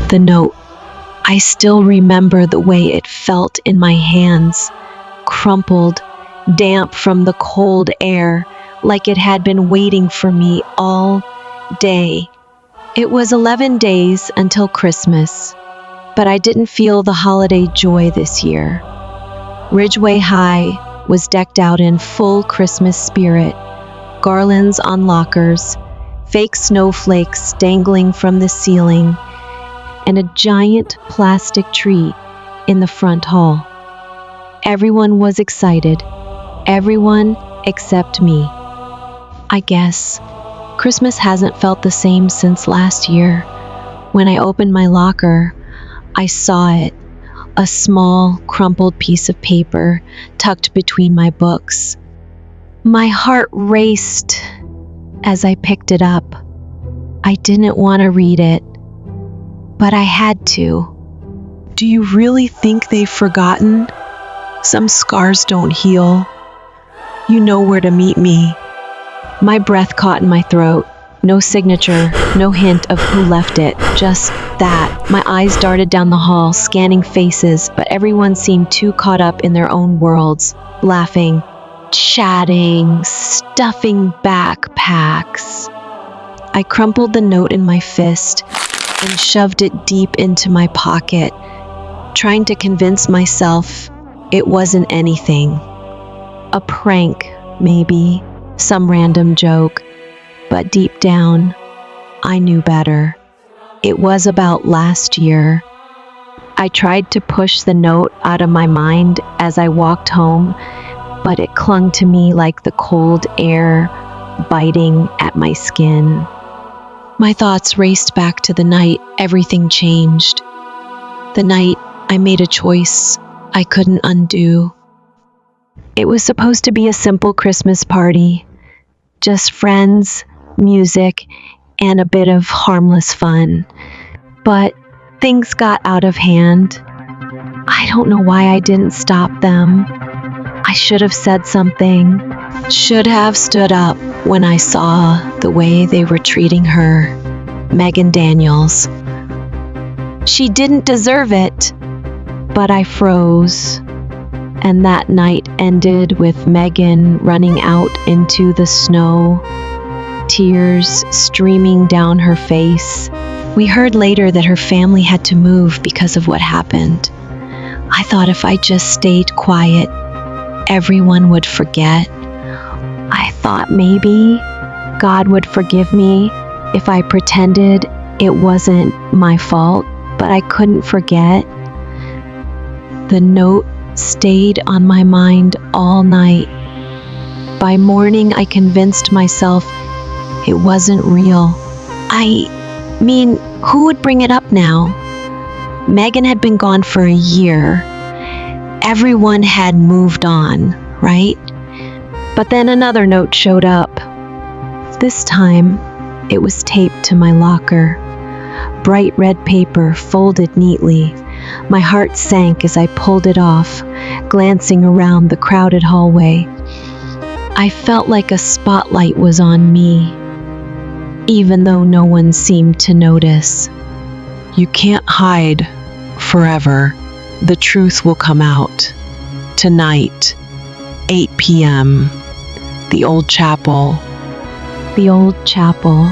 The note, I still remember the way it felt in my hands, crumpled, damp from the cold air, like it had been waiting for me all day. It was 11 days until Christmas, but I didn't feel the holiday joy this year. Ridgeway High was decked out in full Christmas spirit, garlands on lockers, fake snowflakes dangling from the ceiling, and a giant plastic tree in the front hall. Everyone was excited, everyone except me. I guess Christmas hasn't felt the same since last year. When I opened my locker, I saw it, a small, crumpled piece of paper tucked between my books. My heart raced as I picked it up. I didn't want to read it, but I had to. Do you really think they've forgotten? Some scars don't heal. You know where to meet me. My breath caught in my throat. No signature, no hint of who left it, just that. My eyes darted down the hall, scanning faces, but everyone seemed too caught up in their own worlds, laughing, chatting, stuffing backpacks. I crumpled the note in my fist and shoved it deep into my pocket, trying to convince myself it wasn't anything. A prank, maybe, some random joke. But deep down, I knew better. It was about last year. I tried to push the note out of my mind as I walked home, but it clung to me like the cold air biting at my skin. My thoughts raced back to the night everything changed. The night I made a choice I couldn't undo. It was supposed to be a simple Christmas party, just friends, music, and a bit of harmless fun. But things got out of hand. I don't know why I didn't stop them. I should have said something, should have stood up when I saw the way they were treating her, Megan Daniels. She didn't deserve it, but I froze. And that night ended with Megan running out into the snow, tears streaming down her face. We heard later that her family had to move because of what happened. I thought if I just stayed quiet, everyone would forget. I thought maybe God would forgive me if I pretended it wasn't my fault, but I couldn't forget. The note stayed on my mind all night. By morning, I convinced myself it wasn't real. I mean, who would bring it up now? Megan had been gone for a year. Everyone had moved on, right? But then another note showed up. This time, it was taped to my locker. Bright red paper folded neatly. My heart sank as I pulled it off, glancing around the crowded hallway. I felt like a spotlight was on me, even though no one seemed to notice. You can't hide forever. The truth will come out. Tonight, 8 p.m., the old chapel. The old chapel.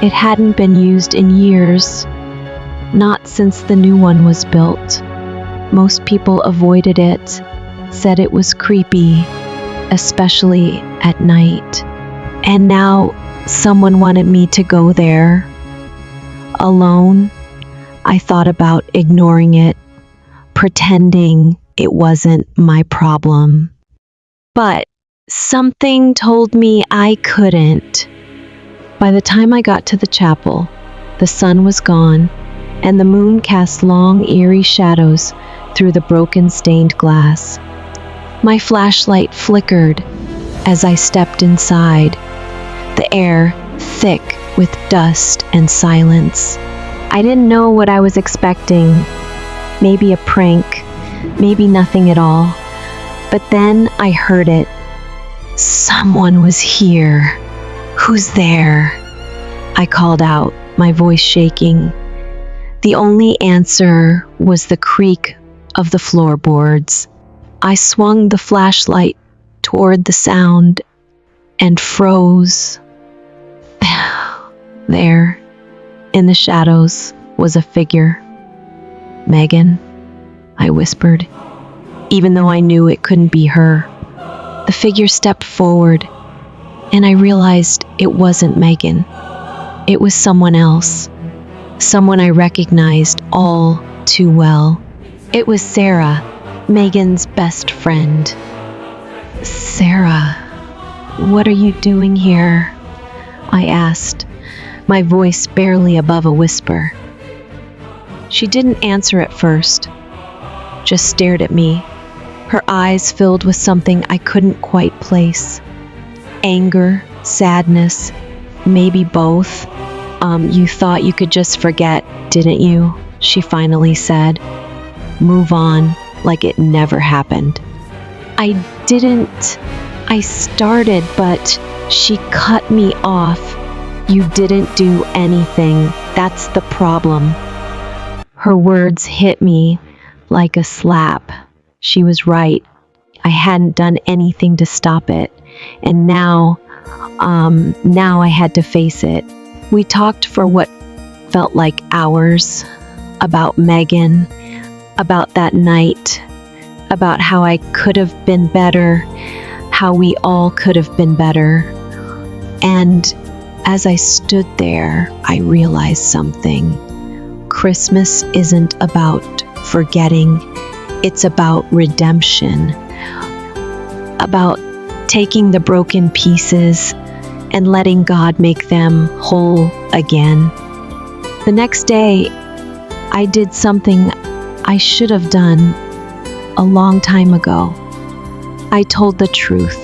It hadn't been used in years, not since the new one was built. Most people avoided it, said it was creepy, especially at night. And now someone wanted me to go there. Alone, I thought about ignoring it, pretending it wasn't my problem. But something told me I couldn't. By the time I got to the chapel, the sun was gone, and the moon cast long, eerie shadows through the broken stained glass. My flashlight flickered as I stepped inside, the air thick with dust and silence. I didn't know what I was expecting. Maybe a prank, maybe nothing at all. But then I heard it. Someone was here. Who's there? I called out, my voice shaking. The only answer was the creak of the floorboards. I swung the flashlight toward the sound and froze. There, in the shadows, was a figure. "Megan," I whispered, even though I knew it couldn't be her. The figure stepped forward, and I realized it wasn't Megan. It was someone else, someone I recognized all too well. It was Sarah, Megan's best friend. "Sarah, what are you doing here?" I asked, my voice barely above a whisper. She didn't answer at first, just stared at me, her eyes filled with something I couldn't quite place. Anger, sadness, maybe both. You thought you could just forget, didn't you?" she finally said. "Move on, like it never happened." "I didn't. I started, but..." She cut me off. "You didn't do anything. That's the problem." Her words hit me like a slap. She was right. I hadn't done anything to stop it. And now I had to face it. We talked for what felt like hours about Megan, about that night, about how I could have been better, how we all could have been better. And as I stood there, I realized something. Christmas isn't about forgetting, it's about redemption, about taking the broken pieces and letting God make them whole again. The next day, I did something I should have done a long time ago. I told the truth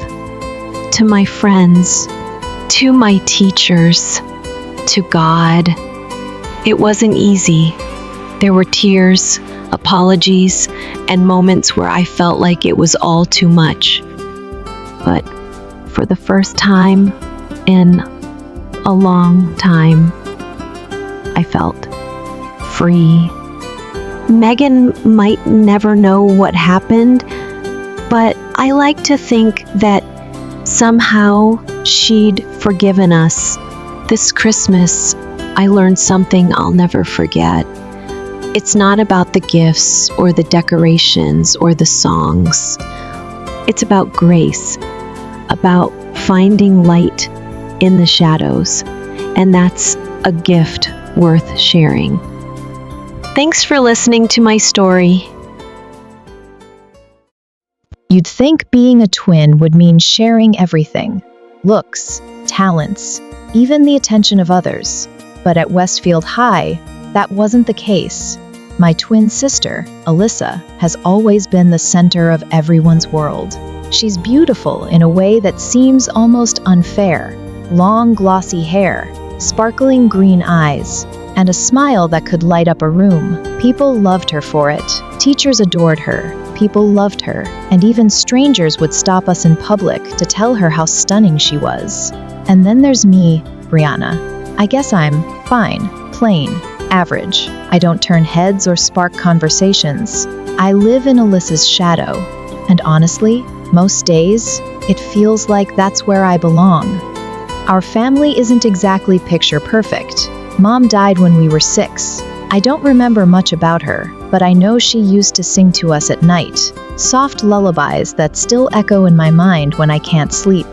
to my friends, to my teachers, to God. It wasn't easy. There were tears, apologies, and moments where I felt like it was all too much. But for the first time in a long time, I felt free. Megan might never know what happened, but I like to think that somehow she'd forgiven us. This Christmas, I learned something I'll never forget. It's not about the gifts or the decorations or the songs. It's about grace, about finding light in the shadows, and that's a gift worth sharing. Thanks for listening to my story. You'd think being a twin would mean sharing everything: looks, talents, even the attention of others. But at Westfield High, that wasn't the case. My twin sister, Alyssa, has always been the center of everyone's world. She's beautiful in a way that seems almost unfair. Long, glossy hair, sparkling green eyes, and a smile that could light up a room. People loved her for it. Teachers adored her. People loved her. And even strangers would stop us in public to tell her how stunning she was. And then there's me, Brianna. I guess I'm fine, plain, average. I don't turn heads or spark conversations. I live in Alyssa's shadow. And honestly, most days, it feels like that's where I belong. Our family isn't exactly picture perfect. Mom died when we were 6. I don't remember much about her, but I know she used to sing to us at night, soft lullabies that still echo in my mind when I can't sleep.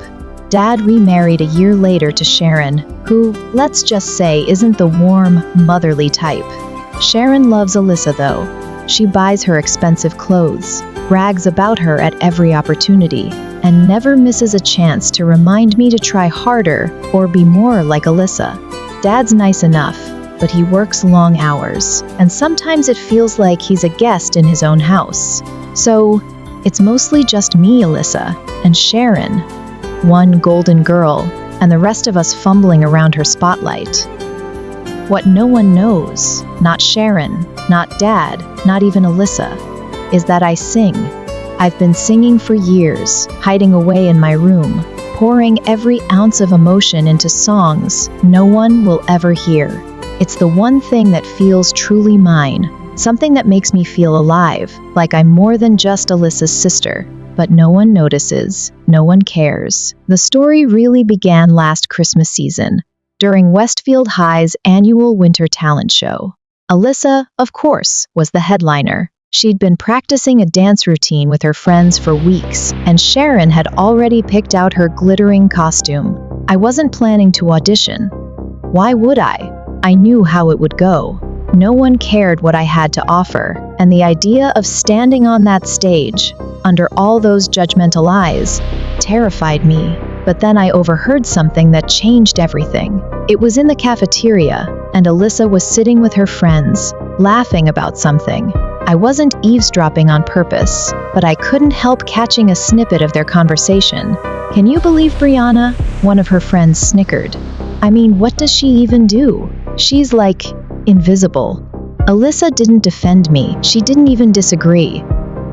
Dad remarried a year later to Sharon, who, let's just say, isn't the warm, motherly type. Sharon loves Alyssa though. She buys her expensive clothes, brags about her at every opportunity, and never misses a chance to remind me to try harder or be more like Alyssa. Dad's nice enough, but he works long hours, and sometimes it feels like he's a guest in his own house. So, it's mostly just me, Alyssa, and Sharon, one golden girl, and the rest of us fumbling around her spotlight. What no one knows, not Sharon, not Dad, not even Alyssa, is that I sing. I've been singing for years, hiding away in my room, pouring every ounce of emotion into songs no one will ever hear. It's the one thing that feels truly mine, something that makes me feel alive, like I'm more than just Alyssa's sister. But no one notices, no one cares. The story really began last Christmas season, during Westfield High's annual winter talent show. Alyssa, of course, was the headliner. She'd been practicing a dance routine with her friends for weeks, and Sharon had already picked out her glittering costume. I wasn't planning to audition. Why would I? I knew how it would go. No one cared what I had to offer, and the idea of standing on that stage, under all those judgmental eyes, terrified me. But then I overheard something that changed everything. It was in the cafeteria, and Alyssa was sitting with her friends, laughing about something. I wasn't eavesdropping on purpose, but I couldn't help catching a snippet of their conversation. "Can you believe Brianna?" One of her friends snickered. "I mean, what does she even do? She's like, invisible." Alyssa didn't defend me. She didn't even disagree.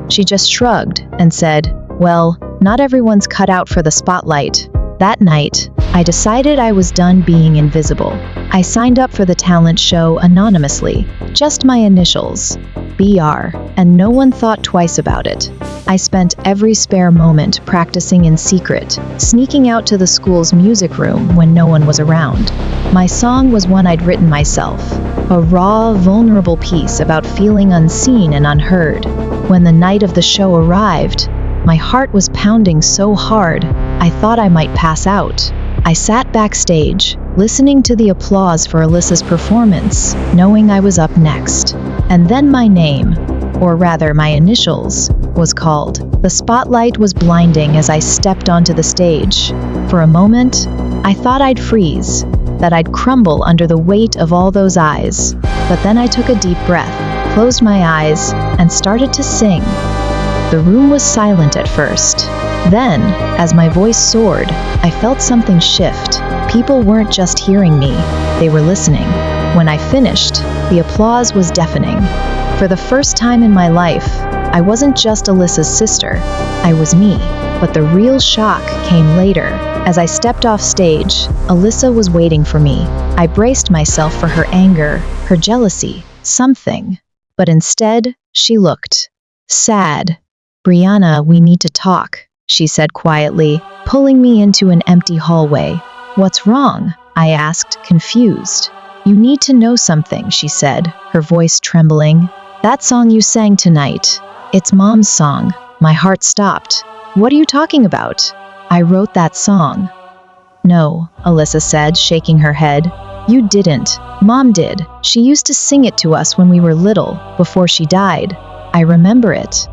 She just shrugged and said, "Well, not everyone's cut out for the spotlight." That night, I decided I was done being invisible. I signed up for the talent show anonymously, just my initials, BR, and no one thought twice about it. I spent every spare moment practicing in secret, sneaking out to the school's music room when no one was around. My song was one I'd written myself, a raw, vulnerable piece about feeling unseen and unheard. When the night of the show arrived, my heart was pounding so hard, I thought I might pass out. I sat backstage, listening to the applause for Alyssa's performance, knowing I was up next. And then my name, or rather my initials, was called. The spotlight was blinding as I stepped onto the stage. For a moment, I thought I'd freeze, that I'd crumble under the weight of all those eyes. But then I took a deep breath, closed my eyes, and started to sing. The room was silent at first. Then, as my voice soared, I felt something shift. People weren't just hearing me, they were listening. When I finished, the applause was deafening. For the first time in my life, I wasn't just Alyssa's sister, I was me. But the real shock came later. As I stepped off stage, Alyssa was waiting for me. I braced myself for her anger, her jealousy, something. But instead, she looked sad. "Brianna, we need to talk," she said quietly, pulling me into an empty hallway. "What's wrong?" I asked, confused. "You need to know something," she said, her voice trembling. "That song you sang tonight, it's Mom's song." My heart stopped. "What are you talking about?" "I wrote that song." "No," Alyssa said, shaking her head. "You didn't. Mom did. She used to sing it to us when we were little, before she died. I remember it.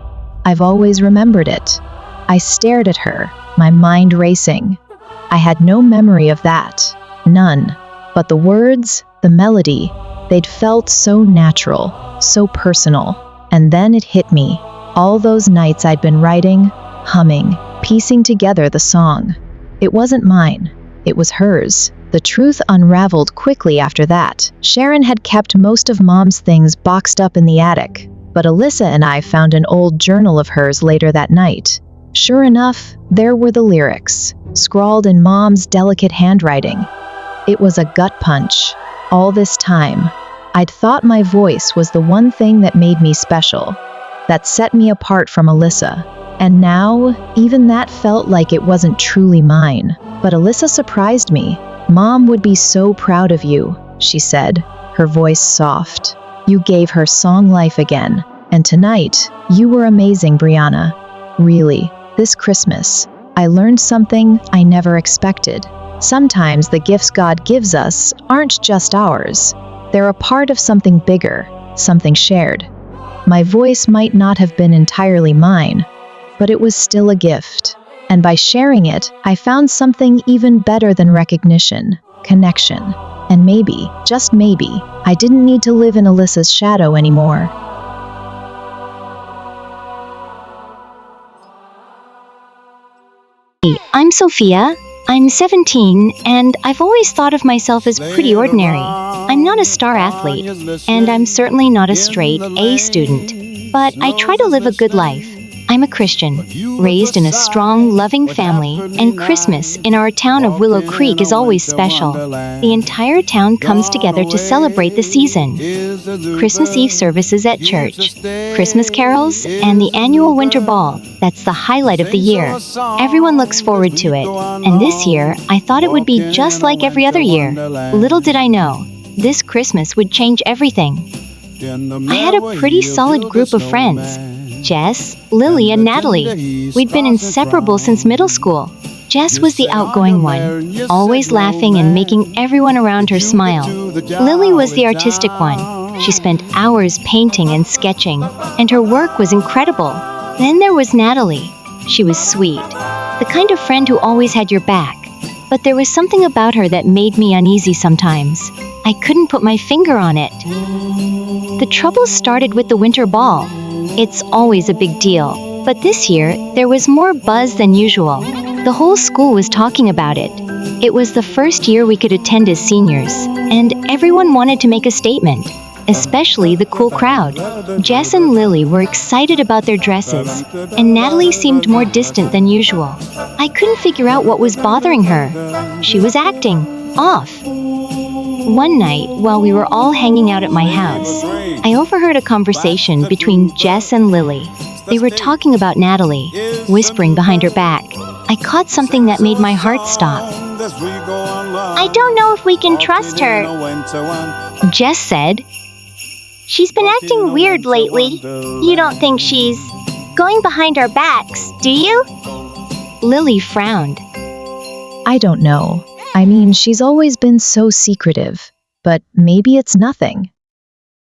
I've always remembered it." I stared at her, my mind racing. I had no memory of that. None. But the words, the melody, they'd felt so natural, so personal. And then it hit me. All those nights I'd been writing, humming, piecing together the song. It wasn't mine. It was hers. The truth unraveled quickly after that. Sharon had kept most of Mom's things boxed up in the attic, but Alyssa and I found an old journal of hers later that night. Sure enough, there were the lyrics, scrawled in Mom's delicate handwriting. It was a gut punch. All this time, I'd thought my voice was the one thing that made me special, that set me apart from Alyssa. And now, even that felt like it wasn't truly mine. But Alyssa surprised me. "Mom would be so proud of you," she said, her voice soft. "You gave her song life again. And tonight, you were amazing, Brianna. Really, this Christmas, I learned something I never expected. Sometimes the gifts God gives us aren't just ours. They're a part of something bigger, something shared. My voice might not have been entirely mine, but it was still a gift. And by sharing it, I found something even better than recognition, connection. And maybe, just maybe, I didn't need to live in Alyssa's shadow anymore." I'm Sophia. I'm 17, and I've always thought of myself as pretty ordinary. I'm not a star athlete, and I'm certainly not a straight A student. But I try to live a good life. I'm a Christian, raised in a strong, loving family, and Christmas in our town of Willow Creek is always special. The entire town comes together to celebrate the season. Christmas Eve services at church, Christmas carols, and the annual Winter Ball. That's the highlight of the year. Everyone looks forward to it. And this year, I thought it would be just like every other year. Little did I know, this Christmas would change everything. I had a pretty solid group of friends. Jess, Lily, and Natalie. We'd been inseparable since middle school. Jess was the outgoing one, always laughing and making everyone around her smile. Lily was the artistic one. She spent hours painting and sketching, and her work was incredible. Then there was Natalie. She was sweet, the kind of friend who always had your back. But there was something about her that made me uneasy sometimes. I couldn't put my finger on it. The trouble started with the Winter Ball. It's always a big deal, but this year there was more buzz than usual. The whole school was talking about it. It was the first year we could attend as seniors, and everyone wanted to make a statement, especially the cool crowd. Jess and Lily were excited about their dresses, and Natalie seemed more distant than usual. I couldn't figure out what was bothering her. She was acting off. One night, while we were all hanging out at my house, I overheard a conversation between Jess and Lily. They were talking about Natalie, whispering behind her back. I caught something that made my heart stop. I don't know if we can trust her, Jess said. she's been acting weird lately. You don't think she's going behind our backs, do you? Lily frowned. I don't know. I mean, she's always been so secretive, but maybe it's nothing.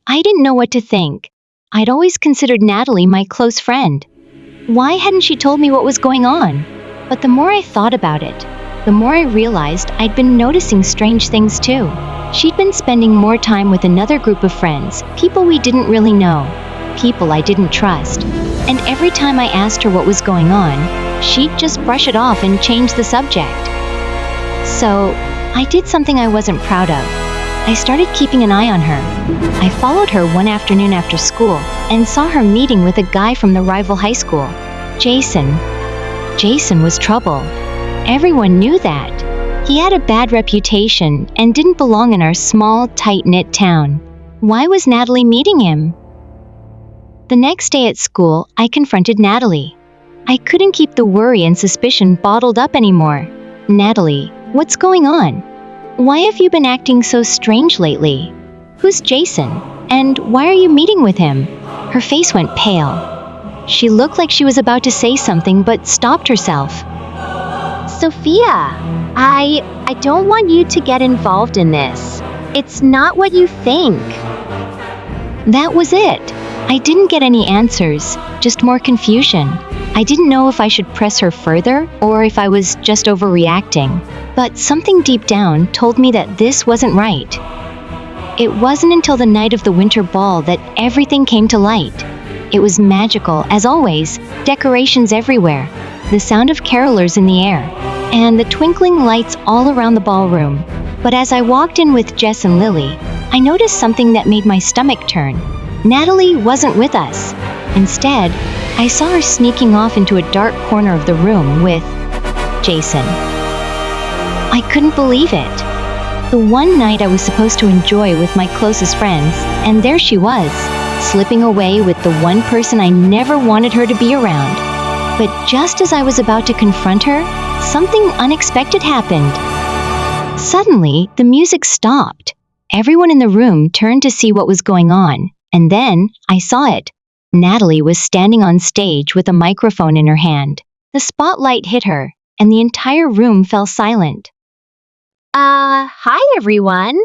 I didn't know what to think. I'd always considered Natalie my close friend. Why hadn't she told me what was going on? But the more I thought about it, the more I realized I'd been noticing strange things too. She'd been spending more time with another group of friends, people we didn't really know, people I didn't trust. And every time I asked her what was going on, she'd just brush it off and change the subject. So, I did something I wasn't proud of. I started keeping an eye on her. I followed her one afternoon after school and saw her meeting with a guy from the rival high school, Jason. Jason was trouble. Everyone knew that. He had a bad reputation and didn't belong in our small, tight-knit town. Why was Natalie meeting him? The next day at school, I confronted Natalie. I couldn't keep the worry and suspicion bottled up anymore. Natalie, what's going on? Why have you been acting so strange lately? Who's Jason? And why are you meeting with him? Her face went pale. She looked like she was about to say something but stopped herself. Sophia, I don't want you to get involved in this. It's not what you think. That was it. I didn't get any answers, just more confusion. I didn't know if I should press her further or if I was just overreacting. But something deep down told me that this wasn't right. It wasn't until the night of the Winter Ball that everything came to light. It was magical, as always, decorations everywhere, the sound of carolers in the air, and the twinkling lights all around the ballroom. But as I walked in with Jess and Lily, I noticed something that made my stomach turn. Natalie wasn't with us. Instead, I saw her sneaking off into a dark corner of the room with Jason. I couldn't believe it. The one night I was supposed to enjoy with my closest friends, and there she was, slipping away with the one person I never wanted her to be around. But just as I was about to confront her, something unexpected happened. Suddenly, the music stopped. Everyone in the room turned to see what was going on, and then I saw it. Natalie was standing on stage with a microphone in her hand. The spotlight hit her, and the entire room fell silent. Hi everyone.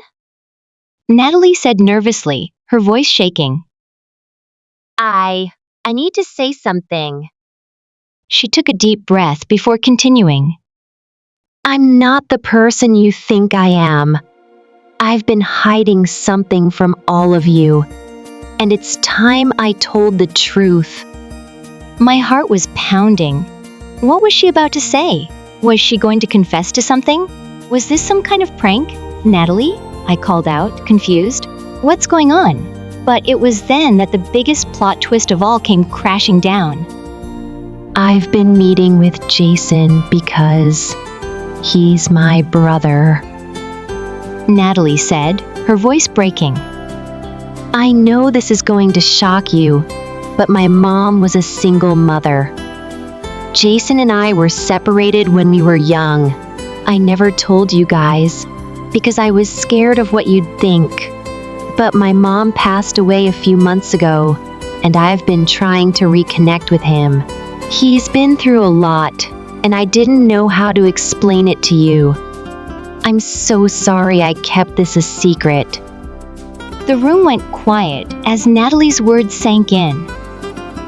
Natalie said nervously, her voice shaking. I need to say something. She took a deep breath before continuing. I'm not the person you think I am. I've been hiding something from all of you, and it's time I told the truth. My heart was pounding. What was she about to say? Was she going to confess to something? Was this some kind of prank? Natalie? I called out, confused. What's going on? But it was then that the biggest plot twist of all came crashing down. I've been meeting with Jason because he's my brother," Natalie said, her voice breaking. "I know this is going to shock you, but my mom was a single mother. Jason and I were separated when we were young. I never told you guys because I was scared of what you'd think. But my mom passed away a few months ago, and I've been trying to reconnect with him. He's been through a lot, and I didn't know how to explain it to you. I'm so sorry I kept this a secret." The room went quiet as Natalie's words sank in.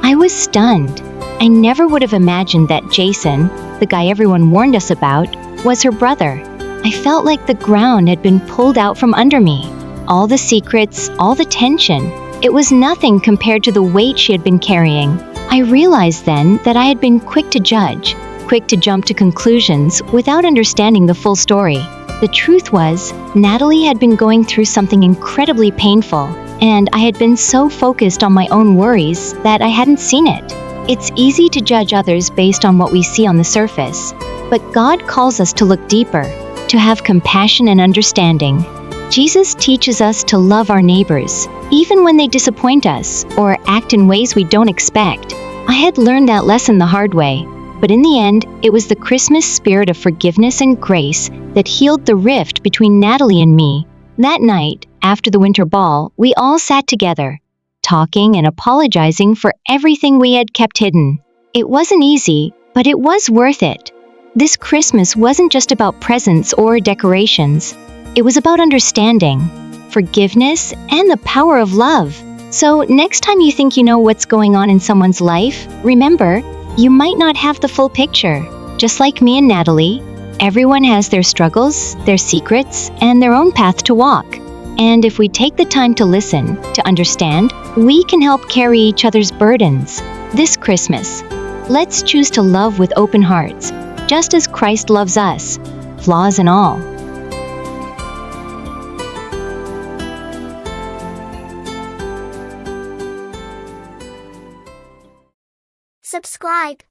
I was stunned. I never would have imagined that Jason, the guy everyone warned us about, was her brother. I felt like the ground had been pulled out from under me. All the secrets, all the tension. It was nothing compared to the weight she had been carrying. I realized then that I had been quick to judge, quick to jump to conclusions without understanding the full story. The truth was, Natalie had been going through something incredibly painful, and I had been so focused on my own worries that I hadn't seen it. It's easy to judge others based on what we see on the surface, but God calls us to look deeper, to have compassion and understanding. Jesus teaches us to love our neighbors, even when they disappoint us or act in ways we don't expect. I had learned that lesson the hard way, but in the end, it was the Christmas spirit of forgiveness and grace that healed the rift between Natalie and me. That night, after the winter ball, we all sat together, talking and apologizing for everything we had kept hidden. It wasn't easy, but it was worth it. This Christmas wasn't just about presents or decorations. It was about understanding, forgiveness, and the power of love. So next time you think you know what's going on in someone's life, remember, you might not have the full picture. Just like me and Natalie, everyone has their struggles, their secrets, and their own path to walk. And if we take the time to listen, to understand, we can help carry each other's burdens. This Christmas, let's choose to love with open hearts, just as Christ loves us, flaws and all. Subscribe.